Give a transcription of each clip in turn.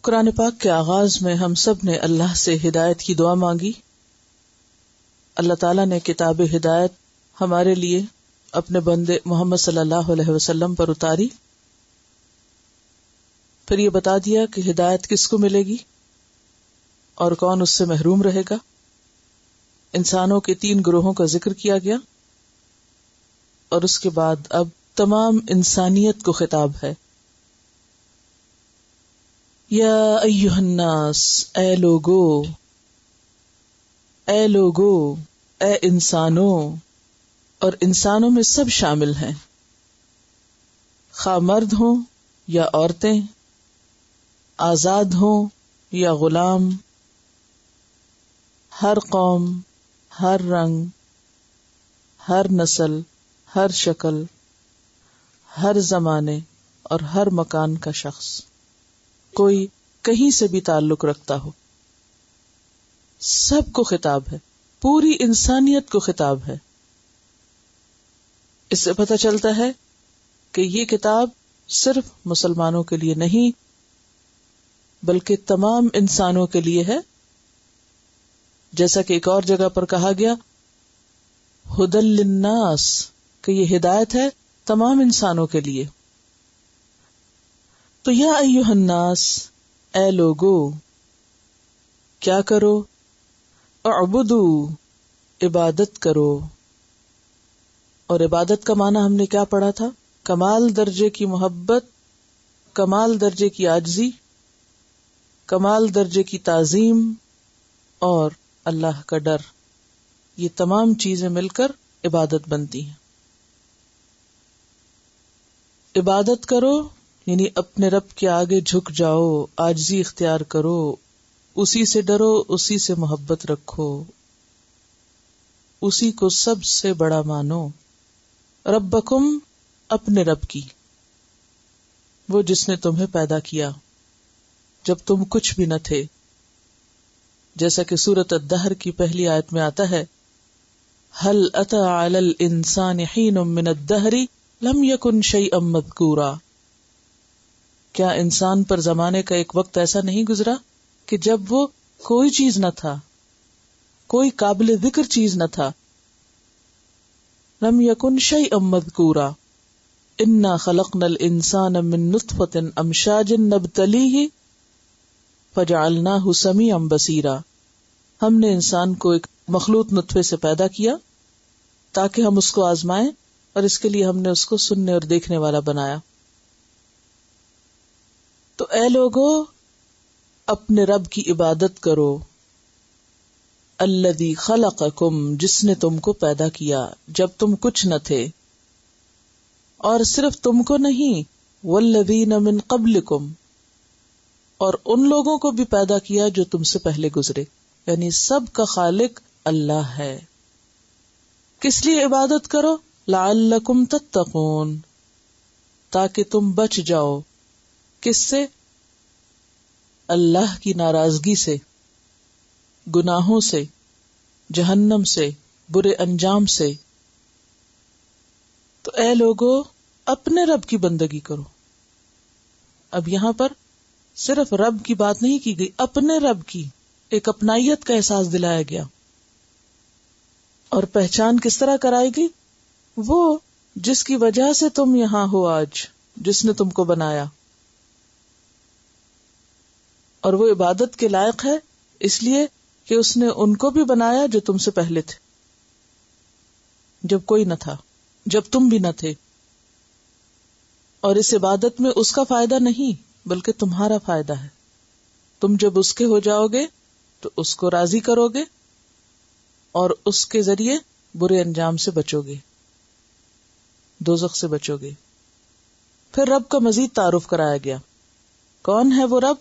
قرآن پاک کے آغاز میں ہم سب نے اللہ سے ہدایت کی دعا مانگی. اللہ تعالیٰ نے کتاب ہدایت ہمارے لیے اپنے بندے محمد صلی اللہ علیہ وسلم پر اتاری. پھر یہ بتا دیا کہ ہدایت کس کو ملے گی اور کون اس سے محروم رہے گا. انسانوں کے 3 گروہوں کا ذکر کیا گیا اور اس کے بعد اب تمام انسانیت کو خطاب ہے. یا ایھا الناس، اے لوگو، اے انسانوں، اور انسانوں میں سب شامل ہیں، خواہ مرد ہوں یا عورتیں، آزاد ہوں یا غلام، ہر قوم، ہر رنگ، ہر نسل، ہر شکل، ہر زمانے اور ہر مکان کا شخص، کوئی کہیں سے بھی تعلق رکھتا ہو، سب کو خطاب ہے، پوری انسانیت کو خطاب ہے. اس سے پتہ چلتا ہے کہ یہ کتاب صرف مسلمانوں کے لیے نہیں بلکہ تمام انسانوں کے لیے ہے. جیسا کہ ایک اور جگہ پر کہا گیا ھدی للناس، کہ یہ ہدایت ہے تمام انسانوں کے لیے. تو یا ایھا الناس، اے لوگو، کیا کرو؟ اعبدوا، عبادت کرو. اور عبادت کا معنی ہم نے کیا پڑھا تھا؟ کمال درجے کی محبت، کمال درجے کی عاجزی، کمال درجے کی تعظیم اور اللہ کا ڈر. یہ تمام چیزیں مل کر عبادت بنتی ہیں. عبادت کرو یعنی اپنے رب کے آگے جھک جاؤ، عاجزی اختیار کرو، اسی سے ڈرو، اسی سے محبت رکھو، اسی کو سب سے بڑا مانو. ربکم، اپنے رب کی، وہ جس نے تمہیں پیدا کیا جب تم کچھ بھی نہ تھے. جیسا کہ سورۃ الدہر کی پہلی آیت میں آتا ہے هل أتى على الإنسان حين من الدهر لم يكن شيئا مذكورا. کیا انسان پر زمانے کا ایک وقت ایسا نہیں گزرا کہ جب وہ کوئی چیز نہ تھا، کوئی قابل ذکر چیز نہ تھا. لم يكن شيئا مذكورا انا خلقنا الانسان من نطفة امشاج نبتليه فجعلناه سميعا بصيرا. ہم نے انسان کو ایک مخلوط نطفے سے پیدا کیا تاکہ ہم اس کو آزمائیں، اور اس کے لیے ہم نے اس کو سننے اور دیکھنے والا بنایا. تو اے لوگو، اپنے رب کی عبادت کرو. الذی خلقکم، جس نے تم کو پیدا کیا جب تم کچھ نہ تھے، اور صرف تم کو نہیں، والذین من قبلکم، اور ان لوگوں کو بھی پیدا کیا جو تم سے پہلے گزرے. یعنی سب کا خالق اللہ ہے. کس لیے عبادت کرو؟ لعلکم تتقون، تاکہ تم بچ جاؤ. کس سے؟ اللہ کی ناراضگی سے، گناہوں سے، جہنم سے، برے انجام سے. تو اے لوگو، اپنے رب کی بندگی کرو. اب یہاں پر صرف رب کی بات نہیں کی گئی، اپنے رب کی ایک اپنائیت کا احساس دلایا گیا. اور پہچان کس طرح کرائی گئی؟ وہ جس کی وجہ سے تم یہاں ہو آج، جس نے تم کو بنایا. اور وہ عبادت کے لائق ہے اس لیے کہ اس نے ان کو بھی بنایا جو تم سے پہلے تھے، جب کوئی نہ تھا، جب تم بھی نہ تھے. اور اس عبادت میں اس کا فائدہ نہیں بلکہ تمہارا فائدہ ہے. تم جب اس کے ہو جاؤ گے تو اس کو راضی کرو گے اور اس کے ذریعے برے انجام سے بچو گے، دوزخ سے بچو گے. پھر رب کا مزید تعارف کرایا گیا. کون ہے وہ رب؟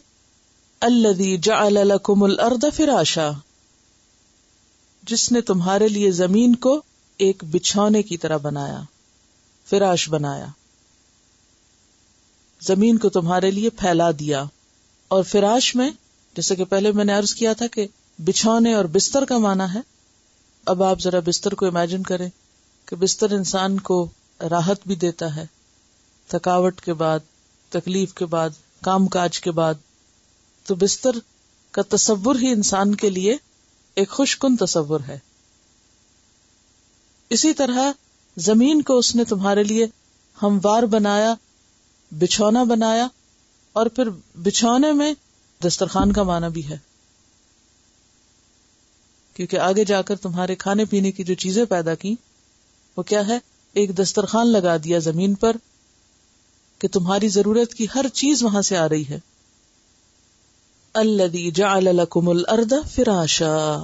الذی جعل لکم الارض فراشا، جس نے تمہارے لیے زمین کو ایک بچھونے کی طرح بنایا، فراش بنایا. زمین کو تمہارے لیے پھیلا دیا. اور فراش میں جیسے کہ پہلے میں نے عرض کیا تھا کہ بچھونے اور بستر کا معنی ہے. اب آپ ذرا بستر کو امیجن کریں کہ بستر انسان کو راحت بھی دیتا ہے، تھکاوٹ کے بعد، تکلیف کے بعد، کام کاج کے بعد. تو بستر کا تصور ہی انسان کے لیے ایک خوش کن تصور ہے. اسی طرح زمین کو اس نے تمہارے لیے ہموار بنایا، بچھونا بنایا، اور پھر بچھونے میں دسترخوان کا معنی بھی ہے، کیونکہ آگے جا کر تمہارے کھانے پینے کی جو چیزیں پیدا کی وہ کیا ہے؟ ایک دسترخوان لگا دیا زمین پر کہ تمہاری ضرورت کی ہر چیز وہاں سے آ رہی ہے. الذی جعل لکم الارض فراشا،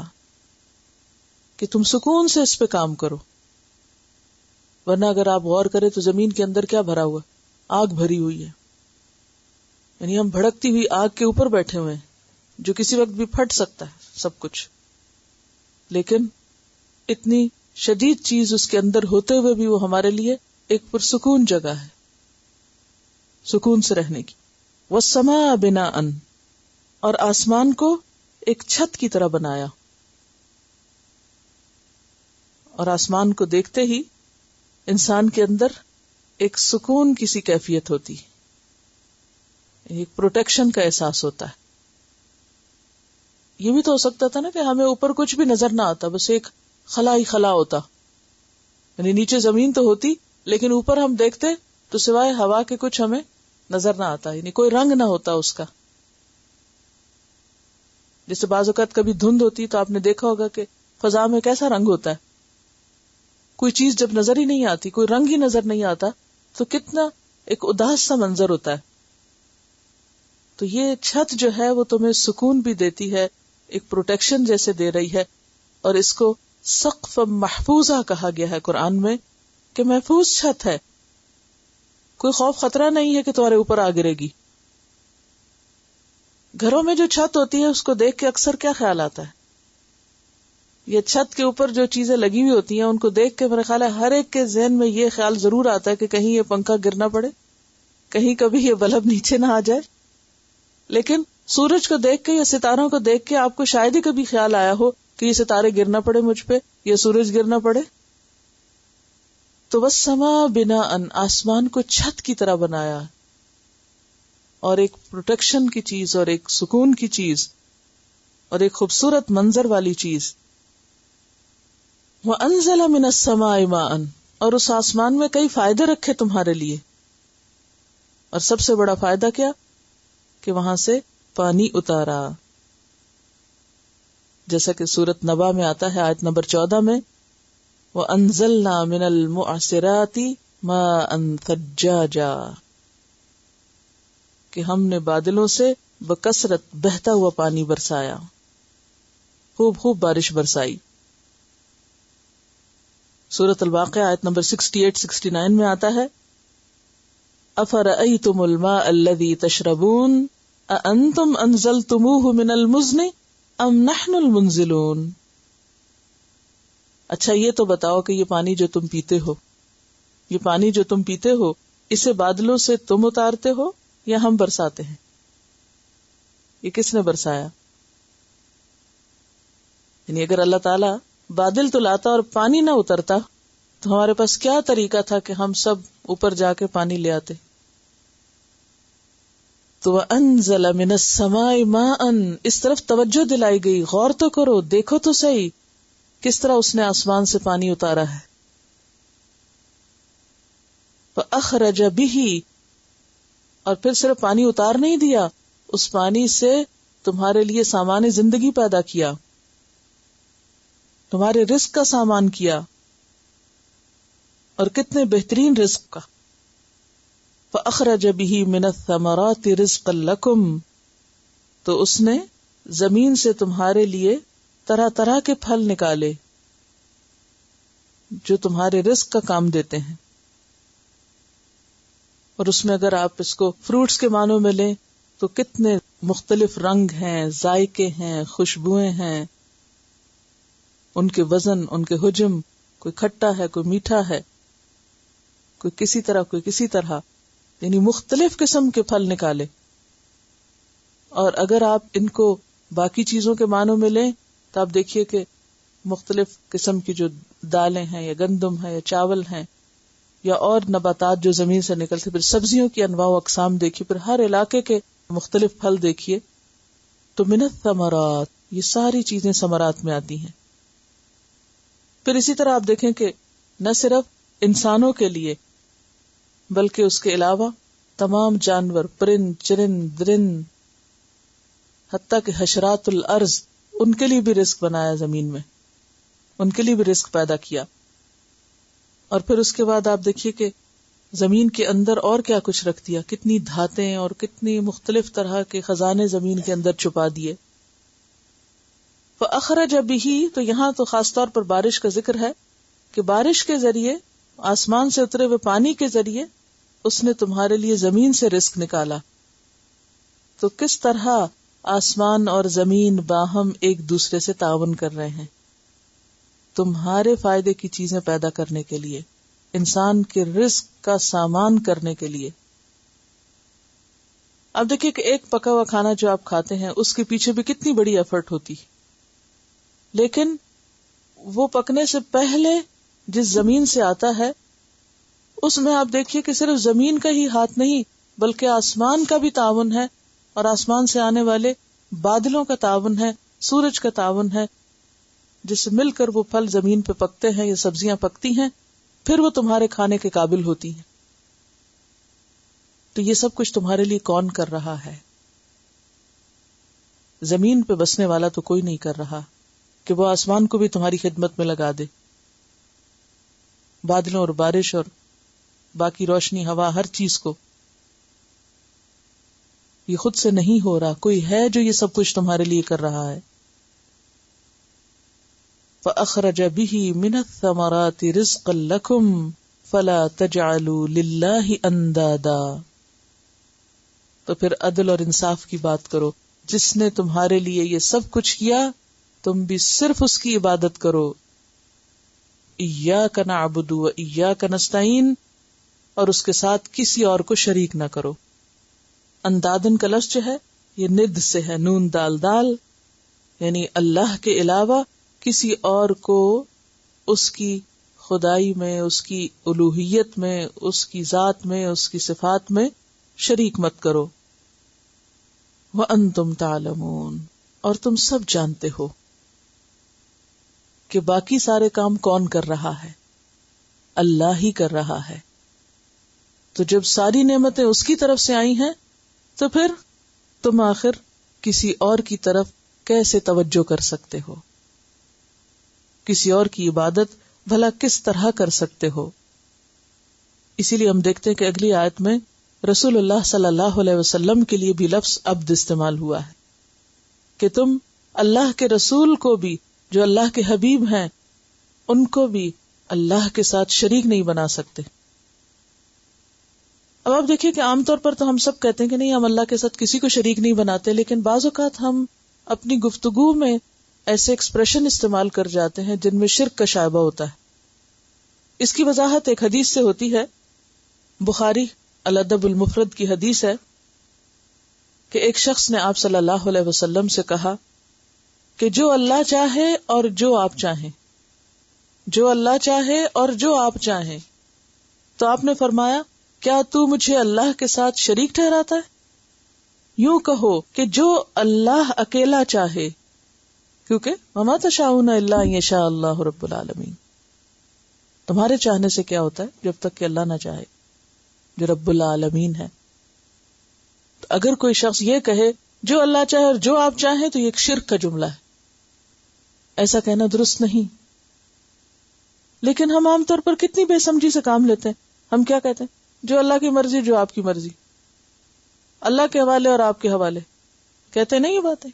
کہ تم سکون سے اس پہ کام کرو. ورنہ اگر آپ غور کریں تو زمین کے اندر کیا بھرا ہوا ہے؟ آگ بھری ہوئی ہے. یعنی ہم بھڑکتی ہوئی آگ کے اوپر بیٹھے ہوئے ہیں جو کسی وقت بھی پھٹ سکتا ہے سب کچھ، لیکن اتنی شدید چیز اس کے اندر ہوتے ہوئے بھی وہ ہمارے لیے ایک پرسکون جگہ ہے، سکون سے رہنے کی. والسماء بناء، اور آسمان کو ایک چھت کی طرح بنایا. اور آسمان کو دیکھتے ہی انسان کے اندر ایک سکون کی سی کیفیت ہوتی، ایک پروٹیکشن کا احساس ہوتا ہے. یہ بھی تو ہو سکتا تھا نا کہ ہمیں اوپر کچھ بھی نظر نہ آتا، بس ایک خلا ہی خلا ہوتا، یعنی نیچے زمین تو ہوتی لیکن اوپر ہم دیکھتے تو سوائے ہوا کے کچھ ہمیں نظر نہ آتا، یعنی کوئی رنگ نہ ہوتا اس کا. جیسے بعض اوقات کبھی دھند ہوتی تو آپ نے دیکھا ہوگا کہ فضا میں کیسا رنگ ہوتا ہے، کوئی چیز جب نظر ہی نہیں آتی، کوئی رنگ ہی نظر نہیں آتا تو کتنا ایک اداس سا منظر ہوتا ہے. تو یہ چھت جو ہے وہ تمہیں سکون بھی دیتی ہے، ایک پروٹیکشن جیسے دے رہی ہے. اور اس کو سقف محفوظہ کہا گیا ہے قرآن میں کہ محفوظ چھت ہے، کوئی خوف خطرہ نہیں ہے کہ تمہارے اوپر آ گرے گی. گھروں میں جو چھت ہوتی ہے اس کو دیکھ کے اکثر کیا خیال آتا ہے؟ یہ چھت کے اوپر جو چیزیں لگی ہوئی ہوتی ہیں ان کو دیکھ کے میرا خیال ہے ہر ایک کے ذہن میں یہ خیال ضرور آتا ہے کہ کہیں یہ پنکھا گرنا پڑے، کہیں کبھی یہ بلب نیچے نہ آ جائے. لیکن سورج کو دیکھ کے یا ستاروں کو دیکھ کے آپ کو شاید ہی کبھی خیال آیا ہو کہ یہ ستارے گرنا پڑے مجھ پہ یا سورج گرنا پڑے. تو والسماء بناء، آسمان کو چھت کی طرح بنایا، اور ایک پروٹیکشن کی چیز اور ایک سکون کی چیز اور ایک خوبصورت منظر والی چیز. وَأَنزَلَ مِنَ السَّمَاءِ مَاءً، اور اس آسمان میں کئی فائدے رکھے تمہارے لیے. اور سب سے بڑا فائدہ کیا؟ کہ وہاں سے پانی اتارا، جیسا کہ سورۃ نبا میں آتا ہے آیت نمبر 14 میں وَأَنزَلْنَا مِنَ الْمُعْصِرَاتِ مَاءً ثَجَّاجًا، کہ ہم نے بادلوں سے بکثرت بہتا ہوا پانی برسایا، خوب خوب بارش برسائی. سورۃ الواقعہ آیت نمبر 68-69 میں آتا ہے أَفَرَأَيْتُمُ الْمَاءَ الَّذِي تَشْرَبُونَ أَأَنْتُمْ أَنزَلْتُمُوهُ مِنَ الْمُزْنِ أَمْ نَحْنُ الْمُنزِلُونَ. اچھا یہ تو بتاؤ کہ یہ پانی جو تم پیتے ہو، یہ پانی جو تم پیتے ہو، اسے بادلوں سے تم اتارتے ہو یا ہم برساتے ہیں؟ یہ کس نے برسایا؟ یعنی اگر اللہ تعالیٰ بادل تو لاتا اور پانی نہ اترتا تو ہمارے پاس کیا طریقہ تھا کہ ہم سب اوپر جا کے پانی لے آتے؟ تو وَأَنزَلَ مِنَ السَّمَاءِ مَاءً، اس طرف توجہ دلائی گئی، غور تو کرو، دیکھو تو صحیح کس طرح اس نے آسمان سے پانی اتارا ہے. فَأَخْرَجَ بِهِ، اور پھر صرف پانی اتار نہیں دیا، اس پانی سے تمہارے لیے سامان زندگی پیدا کیا، تمہارے رزق کا سامان کیا، اور کتنے بہترین رزق کا. فَأَخْرَجَ بِهِ مِنَ الثَّمَرَاتِ رِزْقًا لَكُمْ، تو اس نے زمین سے تمہارے لیے طرح طرح کے پھل نکالے جو تمہارے رزق کا کام دیتے ہیں. اور اس میں اگر آپ اس کو فروٹس کے معنوں میں لیں تو کتنے مختلف رنگ ہیں، ذائقے ہیں، خوشبوئیں ہیں، ان کے وزن، ان کے حجم، کوئی کھٹا ہے، کوئی میٹھا ہے، کوئی کسی طرح، کوئی کسی طرح، یعنی مختلف قسم کے پھل نکالے. اور اگر آپ ان کو باقی چیزوں کے معنوں میں لیں تو آپ دیکھیے کہ مختلف قسم کی جو دالیں ہیں یا گندم ہے یا چاول ہیں یا اور نباتات جو زمین سے نکلتے، پھر سبزیوں کی انواع و اقسام دیکھیے، پھر ہر علاقے کے مختلف پھل دیکھیے. تو من الثمرات یہ ساری چیزیں ثمرات میں آتی ہیں. پھر اسی طرح آپ دیکھیں کہ نہ صرف انسانوں کے لیے بلکہ اس کے علاوہ تمام جانور، پرند چرند درند، حتیٰ کہ حشرات الارض، ان کے لیے بھی رزق بنایا زمین میں، ان کے لیے بھی رزق پیدا کیا. اور پھر اس کے بعد آپ دیکھیے کہ زمین کے اندر اور کیا کچھ رکھ دیا، کتنی دھاتیں اور کتنی مختلف طرح کے خزانے زمین کے اندر چھپا دیے. فَأَخْرَجَ بِهِ، تو یہاں تو خاص طور پر بارش کا ذکر ہے کہ بارش کے ذریعے، آسمان سے اترے ہوئے پانی کے ذریعے اس نے تمہارے لیے زمین سے رزق نکالا. تو کس طرح آسمان اور زمین باہم ایک دوسرے سے تعاون کر رہے ہیں تمہارے فائدے کی چیزیں پیدا کرنے کے لیے، انسان کے رزق کا سامان کرنے کے لیے. اب دیکھیے کہ ایک پکا ہوا کھانا جو آپ کھاتے ہیں اس کے پیچھے بھی کتنی بڑی ایفرٹ ہوتی، لیکن وہ پکنے سے پہلے جس زمین سے آتا ہے اس میں آپ دیکھیے کہ صرف زمین کا ہی ہاتھ نہیں بلکہ آسمان کا بھی تعاون ہے، اور آسمان سے آنے والے بادلوں کا تعاون ہے، سورج کا تعاون ہے، جس سے مل کر وہ پھل زمین پہ پکتے ہیں یا سبزیاں پکتی ہیں، پھر وہ تمہارے کھانے کے قابل ہوتی ہیں. تو یہ سب کچھ تمہارے لیے کون کر رہا ہے؟ زمین پہ بسنے والا تو کوئی نہیں کر رہا کہ وہ آسمان کو بھی تمہاری خدمت میں لگا دے، بادلوں اور بارش اور باقی روشنی، ہوا، ہر چیز کو. یہ خود سے نہیں ہو رہا، کوئی ہے جو یہ سب کچھ تمہارے لیے کر رہا ہے. فَأَخْرَجَ بِهِ مِنَ الثَّمَرَاتِ رِزْقًا لَكُمْ فَلَا تَجْعَلُوا لِلَّهِ أَنْدَادًا. تو پھر عدل اور انصاف کی بات کرو، جس نے تمہارے لیے یہ سب کچھ کیا تم بھی صرف اس کی عبادت کرو. إِيَّاكَ نَعْبُدُ وَإِيَّاكَ نَسْتَعِينُ، اور اس کے ساتھ کسی اور کو شریک نہ کرو. اندادن کا لفظ جو ہے یہ ند سے ہے، نون دال دال، یعنی اللہ کے علاوہ کسی اور کو اس کی خدائی میں، اس کی الوہیت میں، اس کی ذات میں، اس کی صفات میں شریک مت کرو. وَأَنْتُمْ تَعْلَمُونَ، اور تم سب جانتے ہو کہ باقی سارے کام کون کر رہا ہے؟ اللہ ہی کر رہا ہے. تو جب ساری نعمتیں اس کی طرف سے آئی ہیں تو پھر تم آخر کسی اور کی طرف کیسے توجہ کر سکتے ہو؟ کسی اور کی عبادت بھلا کس طرح کر سکتے ہو؟ اسی لیے ہم دیکھتے ہیں کہ اگلی آیت میں رسول اللہ صلی اللہ علیہ وسلم کے لیے بھی لفظ عبد استعمال ہوا ہے کہ تم اللہ کے رسول کو بھی، جو اللہ کے حبیب ہیں، ان کو بھی اللہ کے ساتھ شریک نہیں بنا سکتے. اب آپ دیکھیے کہ عام طور پر تو ہم سب کہتے ہیں کہ نہیں، ہم اللہ کے ساتھ کسی کو شریک نہیں بناتے، لیکن بعض اوقات ہم اپنی گفتگو میں ایسے ایکسپریشن استعمال کر جاتے ہیں جن میں شرک کا شائبہ ہوتا ہے. اس کی وضاحت ایک حدیث سے ہوتی ہے. بخاری الادب المفرد کی حدیث ہے کہ ایک شخص نے آپ صلی اللہ علیہ وسلم سے کہا کہ جو اللہ چاہے اور جو آپ چاہیں، جو اللہ چاہے اور جو آپ چاہیں. تو آپ نے فرمایا، کیا تو مجھے اللہ کے ساتھ شریک ٹھہراتا ہے؟ یوں کہو کہ جو اللہ اکیلا چاہے، کیونکہ وما تشاءون الا ان یشاء اللہ رب العالمین. تمہارے چاہنے سے کیا ہوتا ہے جب تک کہ اللہ نہ چاہے، جو رب العالمین ہے. تو اگر کوئی شخص یہ کہے جو اللہ چاہے اور جو آپ چاہیں، تو یہ ایک شرک کا جملہ ہے. ایسا کہنا درست نہیں. لیکن ہم عام طور پر کتنی بے سمجھی سے کام لیتے ہیں. ہم کیا کہتے ہیں؟ جو اللہ کی مرضی، جو آپ کی مرضی، اللہ کے حوالے اور آپ کے حوالے. کہتے نہیں یہ باتیں؟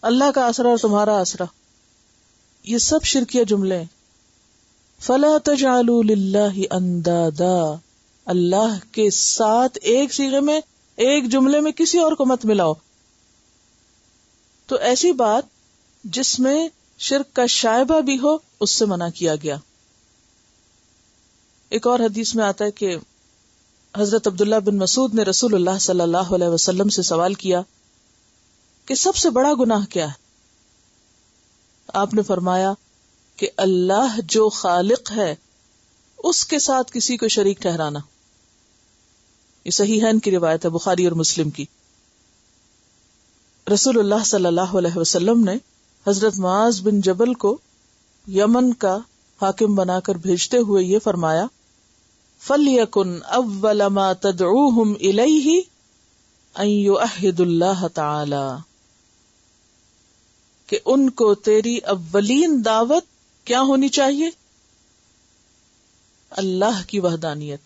اللہ کا آسرا اور تمہارا آسرا، یہ سب شرکیہ جملے ہیں. فَلَا تَجْعَلُوا لِلَّهِ أَنْدَادًا، اللہ کے ساتھ ایک صیغے میں، ایک جملے میں کسی اور کو مت ملاؤ. تو ایسی بات جس میں شرک کا شائبہ بھی ہو، اس سے منع کیا گیا. ایک اور حدیث میں آتا ہے کہ حضرت عبداللہ بن مسعود نے رسول اللہ صلی اللہ علیہ وسلم سے سوال کیا کہ سب سے بڑا گناہ کیا ہے؟ آپ نے فرمایا کہ اللہ جو خالق ہے اس کے ساتھ کسی کو شریک ٹھہرانا. یہ صحیحین کی روایت ہے، بخاری اور مسلم کی. رسول اللہ صلی اللہ علیہ وسلم نے حضرت معاذ بن جبل کو یمن کا حاکم بنا کر بھیجتے ہوئے یہ فرمایا، فَلْيَكُنْ أَوَّلَ مَا تَدْعُوهُمْ إِلَيْهِ أَن يُوَحِّدُوا اللَّهَ تَعَالَى، کہ ان کو تیری اولین دعوت کیا ہونی چاہیے؟ اللہ کی وحدانیت.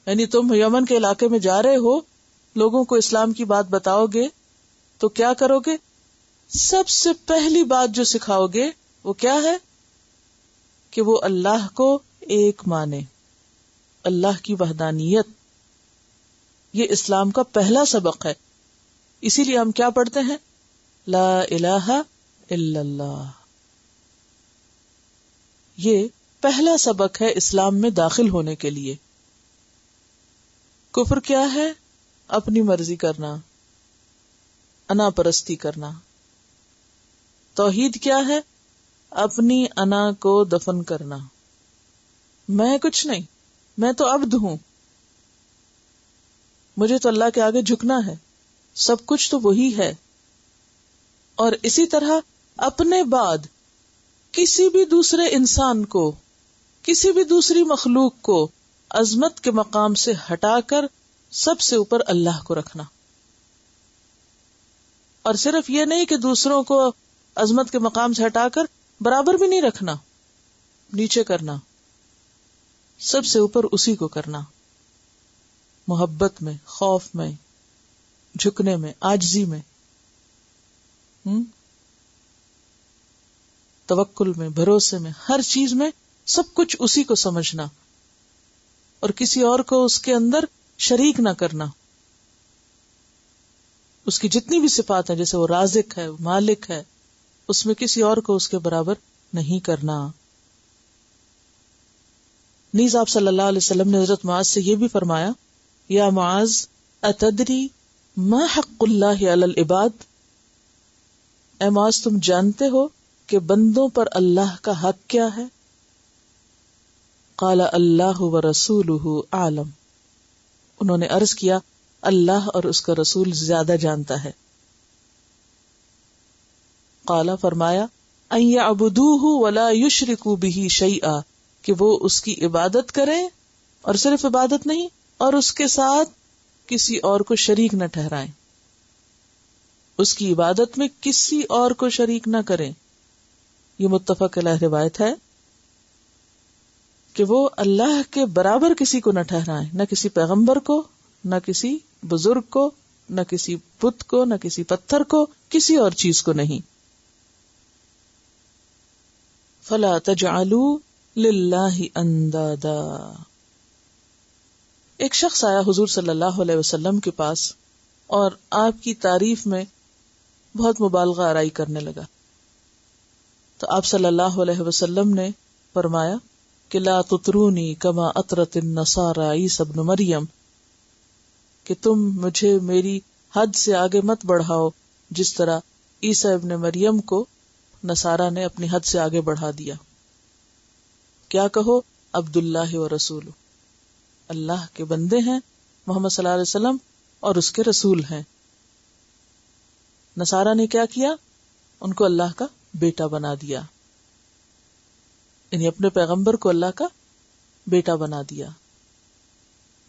یعنی تم یمن کے علاقے میں جا رہے ہو، لوگوں کو اسلام کی بات بتاؤ گے تو کیا کرو گے؟ سب سے پہلی بات جو سکھاؤ گے وہ کیا ہے؟ کہ وہ اللہ کو ایک مانے، اللہ کی وحدانیت. یہ اسلام کا پہلا سبق ہے. اسی لیے ہم کیا پڑھتے ہیں؟ لا الہ الا اللہ. یہ پہلا سبق ہے اسلام میں داخل ہونے کے لیے. کفر کیا ہے؟ اپنی مرضی کرنا، انا پرستی کرنا. توحید کیا ہے؟ اپنی انا کو دفن کرنا. میں کچھ نہیں، میں تو عبد ہوں، مجھے تو اللہ کے آگے جھکنا ہے، سب کچھ تو وہی ہے. اور اسی طرح اپنے بعد کسی بھی دوسرے انسان کو، کسی بھی دوسری مخلوق کو عظمت کے مقام سے ہٹا کر سب سے اوپر اللہ کو رکھنا. اور صرف یہ نہیں کہ دوسروں کو عظمت کے مقام سے ہٹا کر برابر بھی نہیں رکھنا، نیچے کرنا، سب سے اوپر اسی کو کرنا. محبت میں، خوف میں، جھکنے میں، عاجزی میں، توکل میں، بھروسے میں، ہر چیز میں سب کچھ اسی کو سمجھنا اور کسی اور کو اس کے اندر شریک نہ کرنا. اس کی جتنی بھی صفات ہیں، جیسے وہ رازق ہے، مالک ہے، اس میں کسی اور کو اس کے برابر نہیں کرنا. نیز آپ صلی اللہ علیہ وسلم نے حضرت معاذ سے یہ بھی فرمایا، یا معاذ اتدری ما حق اللہ علی العباد، اے معاذ تم جانتے ہو کہ بندوں پر اللہ کا حق کیا ہے؟ قال اللہ ورسولہ اعلم، انہوں نے عرض کیا اللہ اور اس کا رسول زیادہ جانتا ہے. قال فرمایا ان یعبدوہ ولا یشرکوا بہ شیئا، کہ وہ اس کی عبادت کریں اور صرف عبادت نہیں، اور اس کے ساتھ کسی اور کو شریک نہ ٹھہرائیں، اس کی عبادت میں کسی اور کو شریک نہ کریں. یہ متفق علیہ روایت ہے کہ وہ اللہ کے برابر کسی کو نہ ٹھہرائیں، نہ کسی پیغمبر کو، نہ کسی بزرگ کو، نہ کسی بت کو، نہ کسی پتھر کو، کسی اور چیز کو نہیں. فلا تجعلوا للہ اندادا. ایک شخص آیا حضور صلی اللہ علیہ وسلم کے پاس اور آپ کی تعریف میں بہت مبالغہ آرائی کرنے لگا. تو آپ صلی اللہ علیہ وسلم نے فرمایا کہ لا تطرونی کما اطرت النصارى عیسی ابن مریم، کہ تم مجھے میری حد سے آگے مت بڑھاؤ جس طرح عیسی ابن مریم کو نصارہ نے اپنی حد سے آگے بڑھا دیا. کیا کہو؟ عبداللہ و رسول، اللہ کے بندے ہیں محمد صلی اللہ علیہ وسلم اور اس کے رسول ہیں. نصارہ نے کیا کیا؟ ان کو اللہ کا بیٹا بنا دیا، یعنی اپنے پیغمبر کو اللہ کا بیٹا بنا دیا.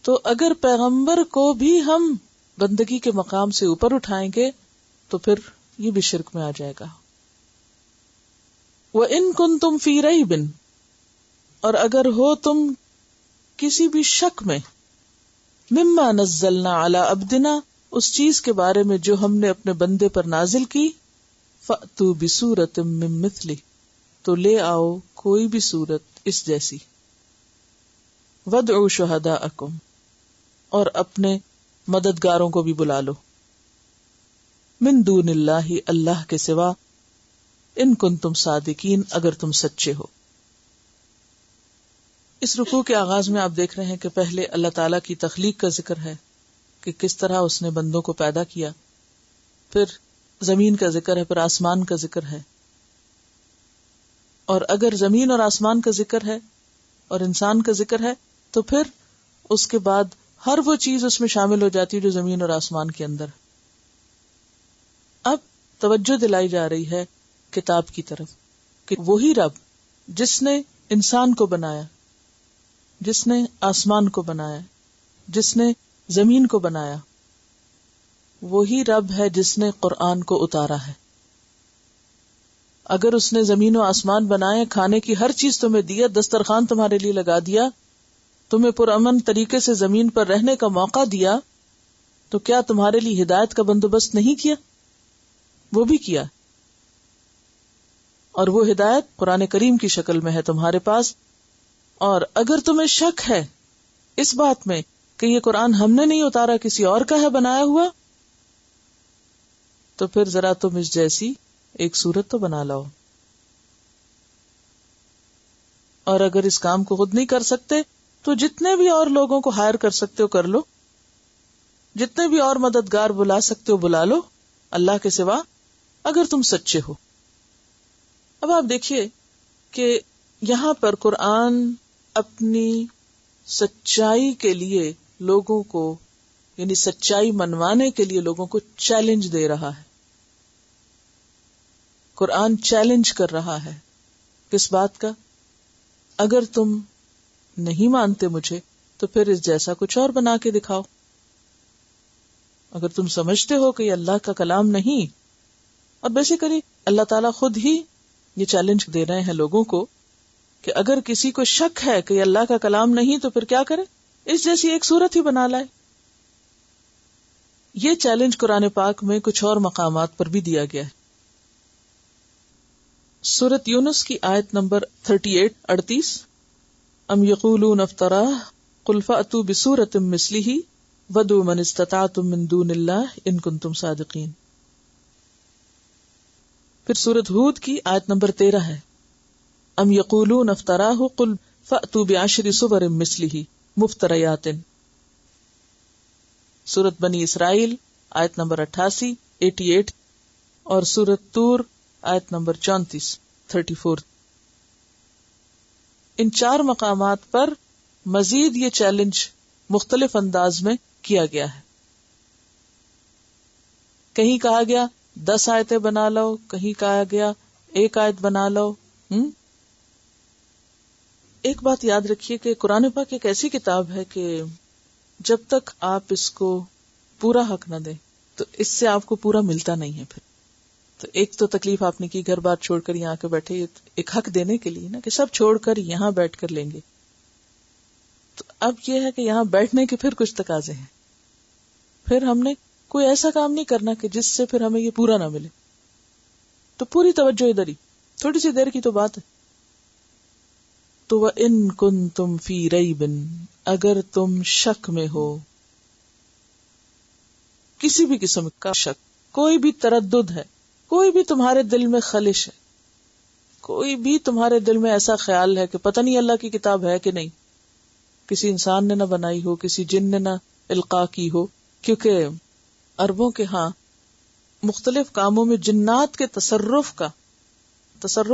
تو اگر پیغمبر کو بھی ہم بندگی کے مقام سے اوپر اٹھائیں گے تو پھر یہ بھی شرک میں آ جائے گا. وَإِن كُنتُمْ فِي رَيْبٍ، اور اگر ہو تم کسی بھی شک میں، مما نزلنا علی عبدنا، اس چیز کے بارے میں جو ہم نے اپنے بندے پر نازل کی، فأتوا بسورۃ من مثلہ، تو لے آؤ کوئی بھی صورت اس جیسی. وادعوا شہداءکم، اور اپنے مددگاروں کو بھی بلا لو، من دون اللہ، اللہ کے سوا، ان کنتم صادقین، اگر تم سچے ہو. اس رکوع کے آغاز میں آپ دیکھ رہے ہیں کہ پہلے اللہ تعالیٰ کی تخلیق کا ذکر ہے کہ کس طرح اس نے بندوں کو پیدا کیا، پھر زمین کا ذکر ہے، پھر آسمان کا ذکر ہے. اور اگر زمین اور آسمان کا ذکر ہے اور انسان کا ذکر ہے تو پھر اس کے بعد ہر وہ چیز اس میں شامل ہو جاتی ہے جو زمین اور آسمان کے اندر. توجہ دلائی جا رہی ہے کتاب کی طرف، کہ وہی رب جس نے انسان کو بنایا، جس نے آسمان کو بنایا، جس نے زمین کو بنایا، وہی رب ہے جس نے قرآن کو اتارا ہے۔ اگر اس نے زمین و آسمان بنائے، کھانے کی ہر چیز تمہیں دیا، دسترخوان تمہارے لیے لگا دیا، تمہیں پرامن طریقے سے زمین پر رہنے کا موقع دیا، تو کیا تمہارے لیے ہدایت کا بندوبست نہیں کیا؟ وہ بھی کیا، اور وہ ہدایت قرآن کریم کی شکل میں ہے تمہارے پاس۔ اور اگر تمہیں شک ہے اس بات میں کہ یہ قرآن ہم نے نہیں اتارا، کسی اور کا ہے بنایا ہوا، تو پھر ذرا تم اس جیسی ایک سورت تو بنا لاؤ۔ اور اگر اس کام کو خود نہیں کر سکتے تو جتنے بھی اور لوگوں کو ہائر کر سکتے ہو کر لو، جتنے بھی اور مددگار بلا سکتے ہو بلا لو اللہ کے سوا، اگر تم سچے ہو۔ اب آپ دیکھیے کہ یہاں پر قرآن اپنی سچائی کے لیے لوگوں کو، یعنی سچائی منوانے کے لیے لوگوں کو چیلنج دے رہا ہے۔ قرآن چیلنج کر رہا ہے کس بات کا؟ اگر تم نہیں مانتے مجھے تو پھر اس جیسا کچھ اور بنا کے دکھاؤ۔ اگر تم سمجھتے ہو کہ یہ اللہ کا کلام نہیں، اور بیسیکلی اللہ تعالیٰ خود ہی یہ چیلنج دے رہے ہیں لوگوں کو کہ اگر کسی کو شک ہے کہ یہ اللہ کا کلام نہیں تو پھر کیا کرے؟ اس جیسی ایک سورت ہی بنا لائے۔ یہ چیلنج قرآن پاک میں کچھ اور مقامات پر بھی دیا گیا ہے۔ سورۃ یونس کی آیت نمبر 38 ام یقولون افتراہ قل فأتوا بسورۃ مثلہ وادعوا من استطعتم من دون اللہ ان کنتم صادقین۔ پھر سورۃ ہود کی آیت نمبر 13 ہے ام یقولون افتراہ قل فأتوا بعشر سور مثلہ مفتریات۔ سورۃ بنی اسرائیل آیت نمبر 88 اور سورۃ طور آیت نمبر 34۔ ان 4 مقامات پر مزید یہ چیلنج مختلف انداز میں کیا گیا ہے۔ کہیں کہا گیا 10 آیتیں بنا لو، کہیں کہا گیا 1 آیت بنا لو۔ ایک بات یاد رکھیے کہ قرآن پاک ایک ایسی کتاب ہے کہ جب تک آپ اس کو پورا حق نہ دیں تو اس سے آپ کو پورا ملتا نہیں ہے۔ پھر تو ایک تو تکلیف آپ نے کی، گھر بار چھوڑ کر یہاں کے بیٹھے، یہ ایک حق دینے کے لیے نا کہ سب چھوڑ کر یہاں بیٹھ کر لیں گے۔ تو اب یہ ہے کہ یہاں بیٹھنے کے پھر کچھ تقاضے ہیں، پھر ہم نے کوئی ایسا کام نہیں کرنا کہ جس سے پھر ہمیں یہ پورا نہ ملے، تو پوری توجہ ادھر ہی، تھوڑی سی دیر کی تو بات ہے۔ تو وَإِن كُنتُمْ فِي رَيْبٍ، اگر تم شک میں ہو، کسی بھی قسم کا شک، کوئی بھی تردد ہے، کوئی بھی تمہارے دل میں خلش ہے، کوئی بھی تمہارے دل میں ایسا خیال ہے کہ پتہ نہیں اللہ کی کتاب ہے کہ نہیں، کسی انسان نے نہ بنائی ہو، کسی جن نے نہ القاء کی ہو، کیونکہ عربوں کے ہاں مختلف کاموں میں جنات کے تصرف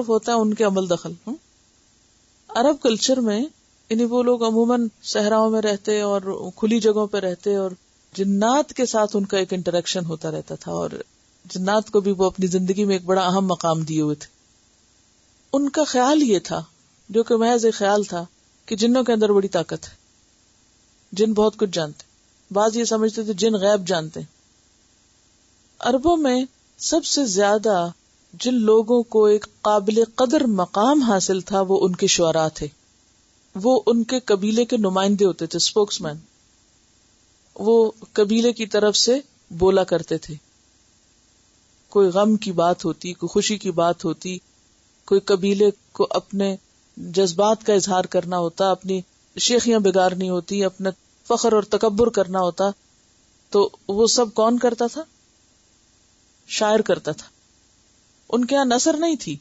ہوتا ہے، ان کے عمل دخل۔ عرب کلچر میں یعنی وہ لوگ عموماً صحراؤں میں رہتے اور کھلی جگہوں پہ رہتے، اور جنات کے ساتھ ان کا ایک انٹریکشن ہوتا رہتا تھا، اور جنات کو بھی وہ اپنی زندگی میں ایک بڑا اہم مقام دیے ہوئے تھے۔ ان کا خیال یہ تھا، جو کہ محض ایک خیال تھا، کہ جنوں کے اندر بڑی طاقت ہے، جن بہت کچھ جانتے۔ بعض یہ سمجھتے تھے جن غیب جانتے۔ عربوں میں سب سے زیادہ جن لوگوں کو ایک قابل قدر مقام حاصل تھا وہ ان کے شعراء تھے، وہ ان کے قبیلے کے نمائندے ہوتے تھے، اسپوکس مین۔ وہ قبیلے کی طرف سے بولا کرتے تھے، کوئی غم کی بات ہوتی، کوئی خوشی کی بات ہوتی، کوئی قبیلے کو اپنے جذبات کا اظہار کرنا ہوتا، اپنی شیخیاں بگارنی ہوتی، اپنا فخر اور تکبر کرنا ہوتا، تو وہ سب کون کرتا تھا؟ شاعر کرتا تھا۔ ان کے یہاں نثر نہیں تھی،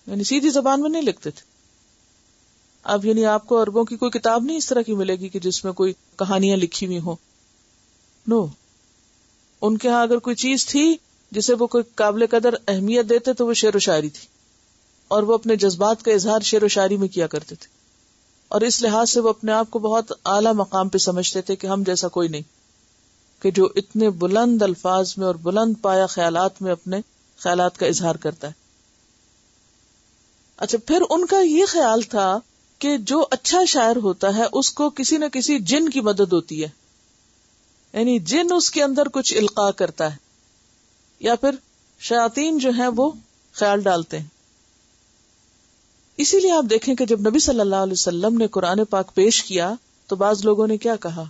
یعنی سیدھی زبان میں نہیں لکھتے تھے۔ اب یعنی آپ کو عربوں کی کوئی کتاب نہیں اس طرح کی ملے گی کہ جس میں کوئی کہانیاں لکھی ہوئی ہوں، نو۔ ان کے ہاں اگر کوئی چیز تھی جسے وہ کوئی قابل قدر اہمیت دیتے تو وہ شعر و شاعری تھی، اور وہ اپنے جذبات کا اظہار شعر و شاعری میں کیا کرتے تھے، اور اس لحاظ سے وہ اپنے آپ کو بہت اعلیٰ مقام پہ سمجھتے تھے کہ ہم جیسا کوئی نہیں، کہ جو اتنے بلند الفاظ میں اور بلند پایا خیالات میں اپنے خیالات کا اظہار کرتا ہے. اچھا، پھر ان کا یہ خیال تھا کہ جو اچھا شاعر ہوتا ہے اس کو کسی نہ کسی جن کی مدد ہوتی ہے، یعنی جن اس کے اندر کچھ القاء کرتا ہے، یا پھر شیاطین جو ہیں وہ خیال ڈالتے ہیں. اسی لیے آپ دیکھیں کہ جب نبی صلی اللہ علیہ وسلم نے قرآن پاک پیش کیا تو بعض لوگوں نے کیا کہا